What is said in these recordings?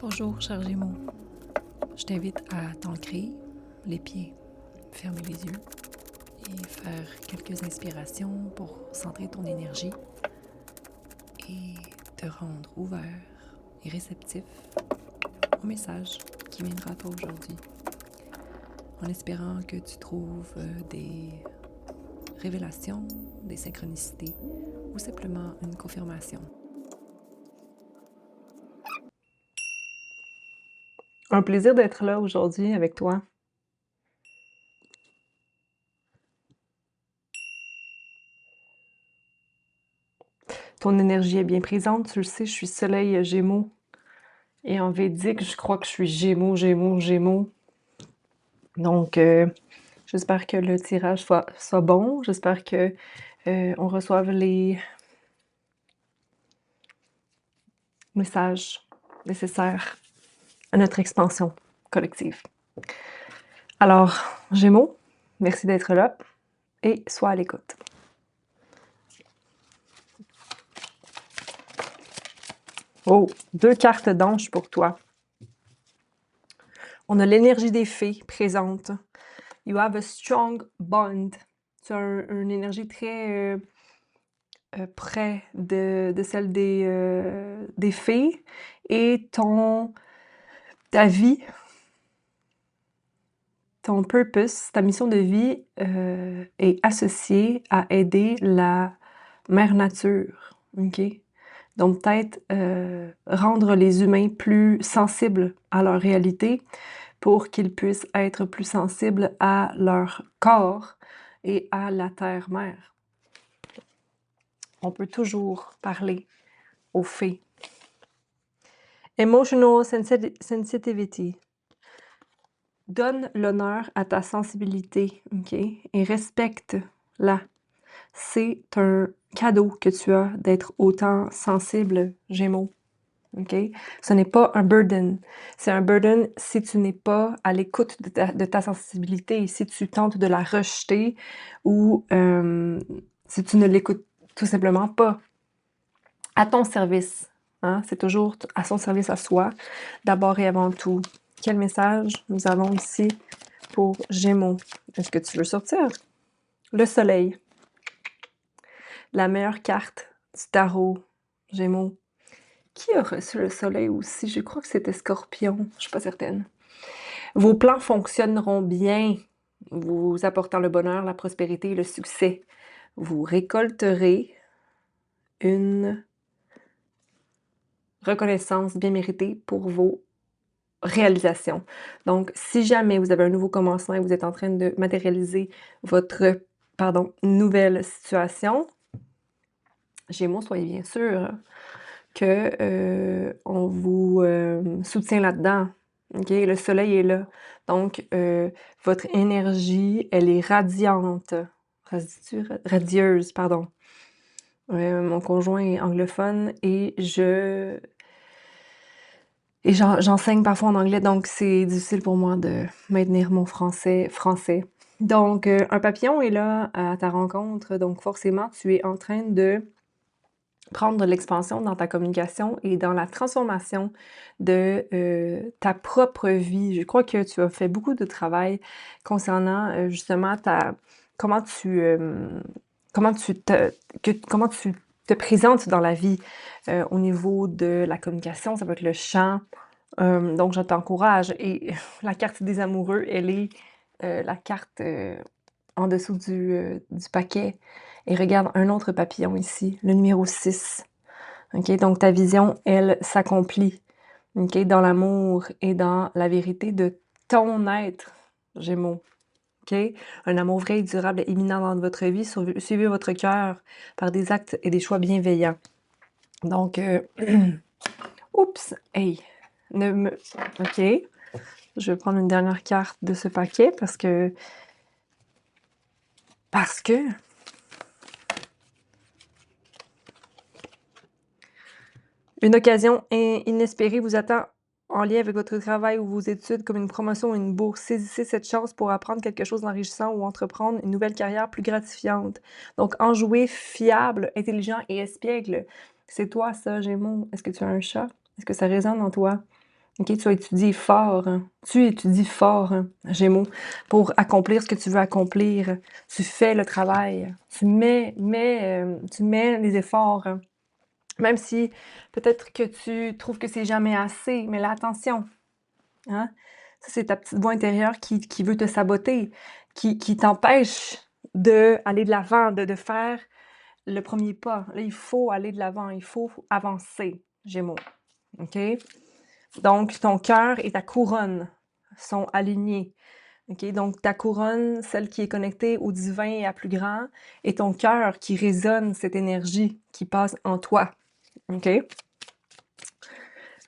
Bonjour, cher Gémeaux. Je t'invite à t'ancrer les pieds, fermer les yeux et faire quelques inspirations pour centrer ton énergie et te rendre ouvert et réceptif au message qui viendra à toi aujourd'hui, en espérant que tu trouves des révélations, des synchronicités ou simplement une confirmation. Un plaisir d'être là aujourd'hui avec toi. Ton énergie est bien présente, tu le sais, je suis soleil Gémeaux. Et en Védique, je crois que je suis Gémeaux, Gémeaux, Gémeaux. Donc, j'espère que le tirage soit bon. J'espère que on reçoive les messages nécessaires à notre expansion collective. Alors, Gémeaux, merci d'être là et sois à l'écoute. Oh, 2 cartes d'ange pour toi. On a l'énergie des fées présente. You have a strong bond. Tu as une énergie très près de celle des fées. Et ta vie, ton purpose, ta mission de vie est associée à aider la mère nature. OK? Donc, peut-être rendre les humains plus sensibles à leur réalité pour qu'ils puissent être plus sensibles à leur corps et à la terre-mère. On peut toujours parler aux fées. Emotional sensitivity. Donne l'honneur à ta sensibilité, OK? Et respecte-la. C'est un cadeau que tu as d'être autant sensible, Gémeaux. OK? Ce n'est pas un burden. C'est un burden si tu n'es pas à l'écoute de ta sensibilité, si tu tentes de la rejeter ou si tu ne l'écoutes tout simplement pas. À ton service. Hein? C'est toujours à son service à soi, d'abord et avant tout. Quel message nous avons ici pour Gémeaux? Est-ce que tu veux sortir? Le soleil. La meilleure carte du tarot, Gémeaux. Qui a reçu le soleil aussi? Je crois que c'était Scorpion, je ne suis pas certaine. Vos plans fonctionneront bien, vous apportant le bonheur, la prospérité et le succès. Vous récolterez une reconnaissance bien méritée pour vos réalisations. Donc, si jamais vous avez un nouveau commencement et vous êtes en train de matérialiser votre, nouvelle situation, Gémeaux, soyez bien sûr que on vous soutient là-dedans. OK? Le soleil est là. Donc, votre énergie, elle est radiante. Radieuse, pardon. Mon conjoint est anglophone et j'enseigne parfois en anglais, donc c'est difficile pour moi de maintenir mon français. Donc, un papillon est là à ta rencontre, donc forcément, tu es en train de prendre de l'expansion dans ta communication et dans la transformation de ta propre vie. Je crois que tu as fait beaucoup de travail concernant justement comment tu comment tu te présentes dans la vie au niveau de la communication, ça peut être le chant. Donc, je t'encourage. Et la carte des amoureux, elle est la carte en dessous du paquet. Et regarde un autre papillon ici, le numéro 6. OK? Donc, ta vision, elle, s'accomplit. OK? Dans l'amour et dans la vérité de ton être, Gémeaux. OK? Un amour vrai et durable est imminent dans votre vie. Suivez votre cœur par des actes et des choix bienveillants. Donc, oups! Hey! OK. Je vais prendre une dernière carte de ce paquet parce que une occasion inespérée vous attend en lien avec votre travail ou vos études, comme une promotion ou une bourse. Saisissez cette chance pour apprendre quelque chose d'enrichissant ou entreprendre une nouvelle carrière plus gratifiante. Donc, enjoué, fiable, intelligent et espiègle. C'est toi, ça, Gémeaux. Est-ce que tu as un chat? Est-ce que ça résonne en toi? OK, tu as étudié fort, hein. Tu étudies fort, hein, Gémeaux, pour accomplir ce que tu veux accomplir. Tu fais le travail. Tu mets les efforts, hein. Même si peut-être que tu trouves que c'est jamais assez, mais là, attention, hein? Ça, c'est ta petite voix intérieure qui veut te saboter, qui t'empêche d'aller de l'avant, de faire le premier pas. Là, il faut aller de l'avant, il faut avancer, Gémeaux, OK? Donc, ton cœur et ta couronne sont alignés. OK? Donc, ta couronne, celle qui est connectée au divin et à plus grand, et ton cœur qui résonne cette énergie qui passe en toi. OK?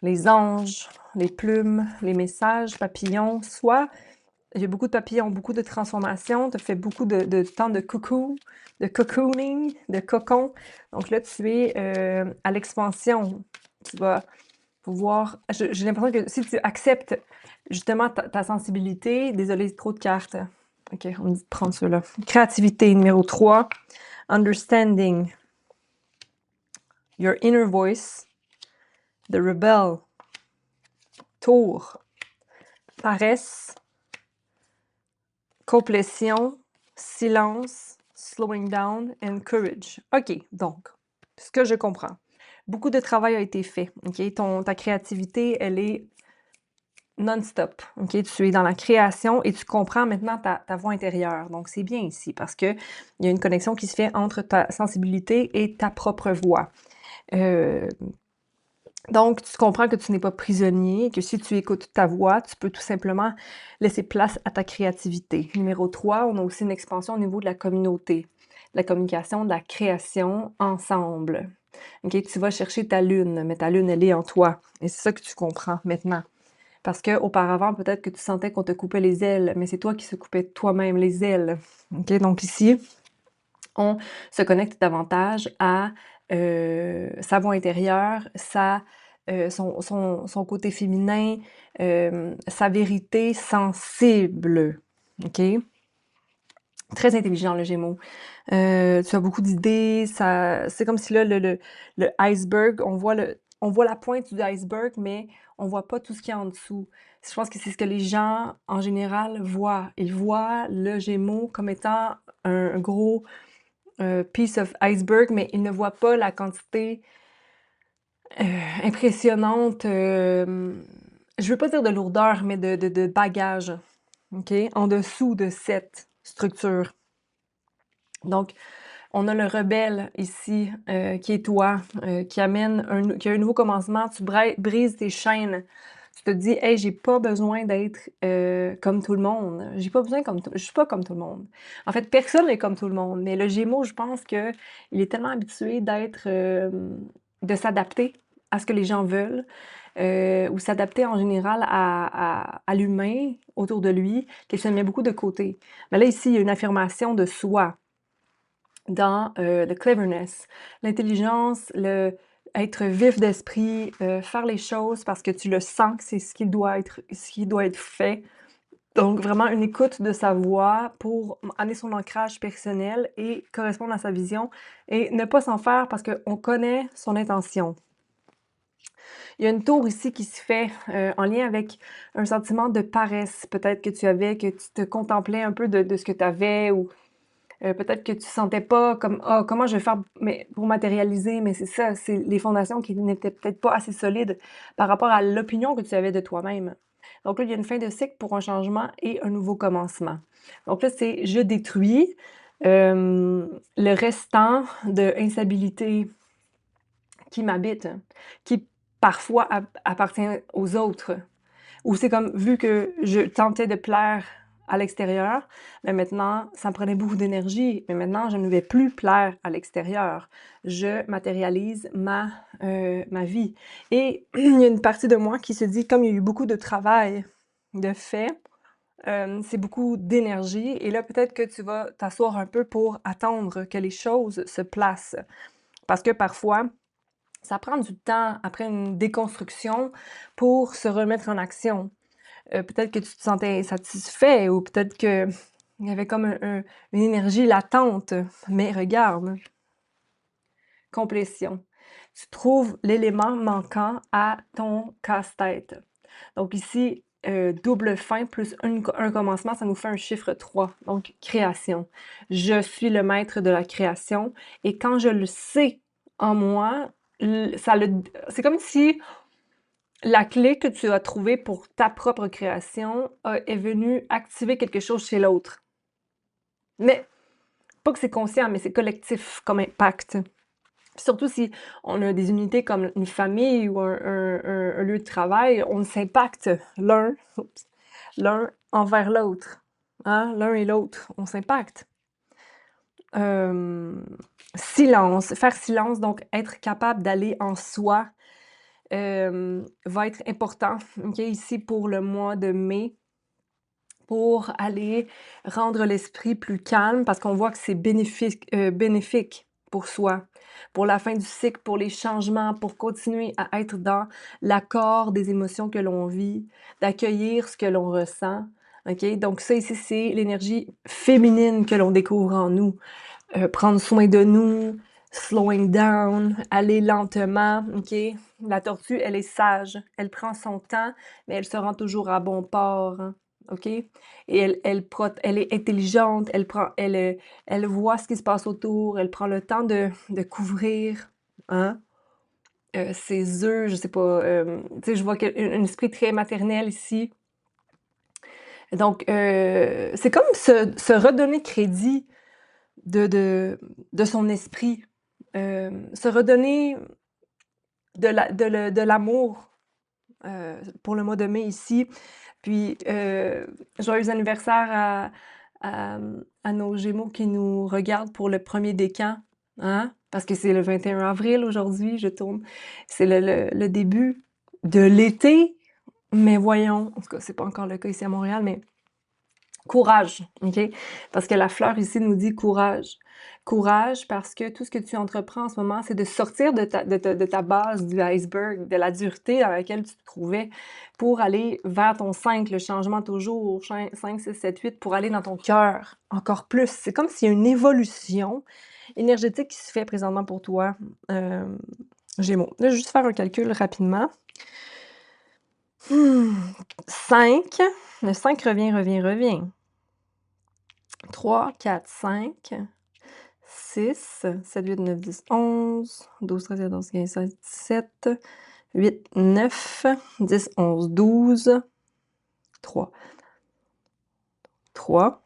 Les anges, les plumes, les messages, papillons, soit il y a beaucoup de papillons, beaucoup de transformations, tu as fait beaucoup de temps de coucou, de cocooning, de cocon. Donc là, tu es à l'expansion. Tu vas pouvoir... J'ai l'impression que si tu acceptes justement ta sensibilité, désolé, trop de cartes. OK, on me dit de prendre ceux-là. Créativité, numéro 3. Understanding. Your inner voice. The rebel. Tour. Paresse. Complétion. Silence. Slowing down. And courage. OK, donc, ce que je comprends. Beaucoup de travail a été fait. OK? Ta créativité, elle est non-stop. OK? Tu es dans la création et tu comprends maintenant ta voix intérieure. Donc, c'est bien ici parce qu'il y a une connexion qui se fait entre ta sensibilité et ta propre voix. Donc, tu comprends que tu n'es pas prisonnier, que si tu écoutes ta voix, tu peux tout simplement laisser place à ta créativité. Numéro 3, on a aussi une expansion au niveau de la communauté, de la communication, de la création ensemble. OK? Tu vas chercher ta lune, mais ta lune, elle est en toi. Et c'est ça que tu comprends maintenant. Parce qu'auparavant, peut-être que tu sentais qu'on te coupait les ailes, mais c'est toi qui se coupais toi-même les ailes. OK? Donc ici, on se connecte davantage à sa voix intérieure, son côté féminin, sa vérité sensible. OK? Très intelligent, le Gémeaux. Tu as beaucoup d'idées, c'est comme si là, le iceberg, on voit la pointe du iceberg, mais on voit pas tout ce qu'il y a en dessous. Je pense que c'est ce que les gens, en général, voient. Ils voient le Gémeaux comme étant un gros piece of iceberg, mais ils ne voient pas la quantité impressionnante, je veux pas dire de lourdeur, mais de bagage, OK? En dessous de cette structure. Donc, on a le rebelle ici, qui est toi, qui a un nouveau commencement. Tu brises tes chaînes. Tu te dis: «Hey, j'ai pas besoin d'être, comme tout le monde. J'ai pas besoin je suis pas comme tout le monde». En fait, personne n'est comme tout le monde, mais le Gémeaux, je pense qu'il est tellement habitué de s'adapter à ce que les gens veulent, ou s'adapter en général à l'humain autour de lui, qu'il se met beaucoup de côté. Mais là, ici, il y a une affirmation de soi dans le cleverness, l'intelligence, être vif d'esprit, faire les choses parce que tu le sens que c'est ce qui doit être fait. Donc vraiment une écoute de sa voix pour amener son ancrage personnel et correspondre à sa vision et ne pas s'en faire parce qu'on connaît son intention. Il y a une tour ici qui se fait en lien avec un sentiment de paresse, peut-être que tu avais, que tu te contemplais un peu de ce que tu avais ou peut-être que tu sentais pas comme ah comment je vais faire pour matérialiser, mais c'est ça, c'est les fondations qui n'étaient peut-être pas assez solides par rapport à l'opinion que tu avais de toi-même. Donc là, il y a une fin de cycle pour un changement et un nouveau commencement. Donc là, c'est je détruis le restant de instabilité qui m'habite, qui parfois appartient aux autres. Ou c'est comme, vu que je tentais de plaire à l'extérieur, mais maintenant, ça me prenait beaucoup d'énergie, mais maintenant, je ne vais plus plaire à l'extérieur. Je matérialise ma vie. Et il y a une partie de moi qui se dit, comme il y a eu beaucoup de travail de fait, c'est beaucoup d'énergie. Et là, peut-être que tu vas t'asseoir un peu pour attendre que les choses se placent. Parce que parfois, ça prend du temps après une déconstruction pour se remettre en action. Peut-être que tu te sentais insatisfait ou peut-être qu'il y avait comme une énergie latente. Mais regarde, complétion. Tu trouves l'élément manquant à ton casse-tête. Donc ici, double fin plus un commencement, ça nous fait un chiffre 3, donc création. Je suis le maître de la création et quand je le sais en moi, c'est comme si la clé que tu as trouvée pour ta propre création est venue activer quelque chose chez l'autre. Mais pas que c'est conscient, mais c'est collectif comme impact. Surtout si on a des unités comme une famille ou un lieu de travail, on s'impacte l'un envers l'autre. Hein? L'un et l'autre, on s'impacte. Silence, faire silence, donc être capable d'aller en soi va être important, ok, ici pour le mois de mai, pour aller rendre l'esprit plus calme, parce qu'on voit que c'est bénéfique pour soi, pour la fin du cycle, pour les changements, pour continuer à être dans l'accord des émotions que l'on vit, d'accueillir ce que l'on ressent. OK? Donc ça ici, c'est l'énergie féminine que l'on découvre en nous. Prendre soin de nous, slowing down, aller lentement, OK? La tortue, elle est sage, elle prend son temps, mais elle se rend toujours à bon port, hein, OK? Et elle est intelligente, elle voit ce qui se passe autour, elle prend le temps de couvrir, hein, ses œufs, je sais pas, tu sais, je vois un esprit très maternel ici. Donc, c'est comme se redonner crédit de son esprit, se redonner de l'amour pour le mois de mai ici. Puis, joyeux anniversaire à nos Gémeaux qui nous regardent pour le premier décan, hein? Parce que c'est le 21 avril aujourd'hui, je tourne. C'est le début de l'été, mais voyons, en tout cas, c'est pas encore le cas ici à Montréal, mais courage, OK? Parce que la fleur ici nous dit courage. Courage parce que tout ce que tu entreprends en ce moment, c'est de sortir de ta base du iceberg, de la dureté dans laquelle tu te trouvais pour aller vers ton 5, le changement toujours, 5, 6, 7, 8, pour aller dans ton cœur encore plus. C'est comme s'il y a une évolution énergétique qui se fait présentement pour toi, Gémeaux. Là, je vais juste faire un calcul rapidement. 5, le 5 revient. 3, 4, 5, 6, 7, 8, 9, 10, 11, 12, 13, 14, 15, 16, 17, 8, 9, 10, 11, 12, 3. 3,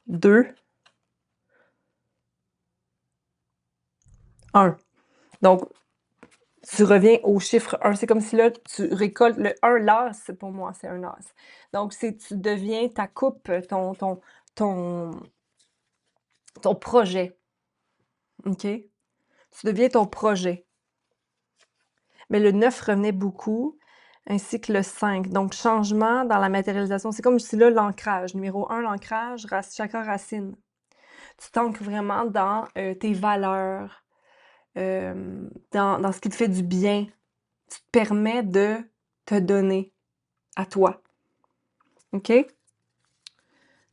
2, 1. Donc, tu reviens au chiffre 1. C'est comme si là, tu récoltes le 1 l'as, pour moi, c'est un as. Donc, tu deviens ta coupe, ton, ton projet. OK? Tu deviens ton projet. Mais le 9 revenait beaucoup, ainsi que le 5. Donc, changement dans la matérialisation. C'est comme si là, l'ancrage. Numéro 1, l'ancrage, chakra racine. Tu t'ancres vraiment dans tes valeurs, dans ce qui te fait du bien. Tu te permets de te donner à toi. OK?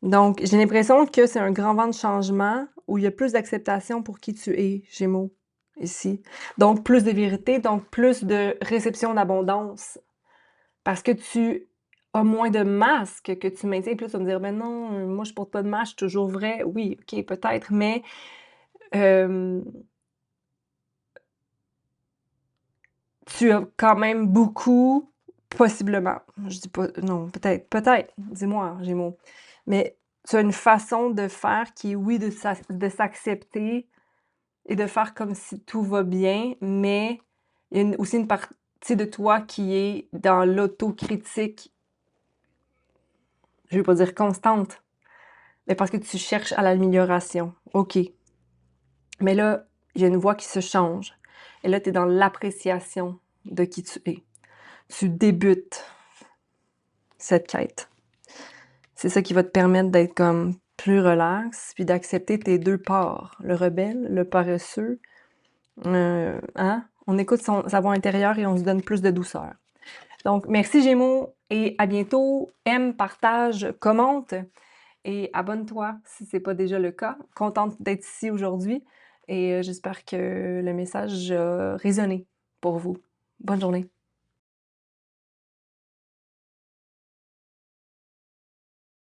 Donc, j'ai l'impression que c'est un grand vent de changement où il y a plus d'acceptation pour qui tu es, Gémeaux, ici. Donc, plus de vérité, donc plus de réception d'abondance. Parce que tu as moins de masques que tu maintiens. Puis là, tu vas me dire: «Ben non, moi je porte pas de masque, je suis toujours vrai». Oui, OK, peut-être, mais tu as quand même beaucoup possiblement, je dis pas non, peut-être, dis-moi, Gémeaux, mais tu as une façon de faire qui est, oui, de s'accepter et de faire comme si tout va bien, mais il y a aussi une partie de toi qui est dans l'autocritique, je vais pas dire constante, mais parce que tu cherches à l'amélioration. OK. Mais là, il y a une voix qui se change. Et là, tu es dans l'appréciation de qui tu es. Tu débutes cette quête. C'est ça qui va te permettre d'être comme plus relax, puis d'accepter tes deux parts, le rebelle, le paresseux. Hein? On écoute sa voix intérieure et on se donne plus de douceur. Donc, merci Gémeaux et à bientôt. Aime, partage, commente et abonne-toi si ce n'est pas déjà le cas. Contente d'être ici aujourd'hui et j'espère que le message a résonné. pour vous. Bonne journée.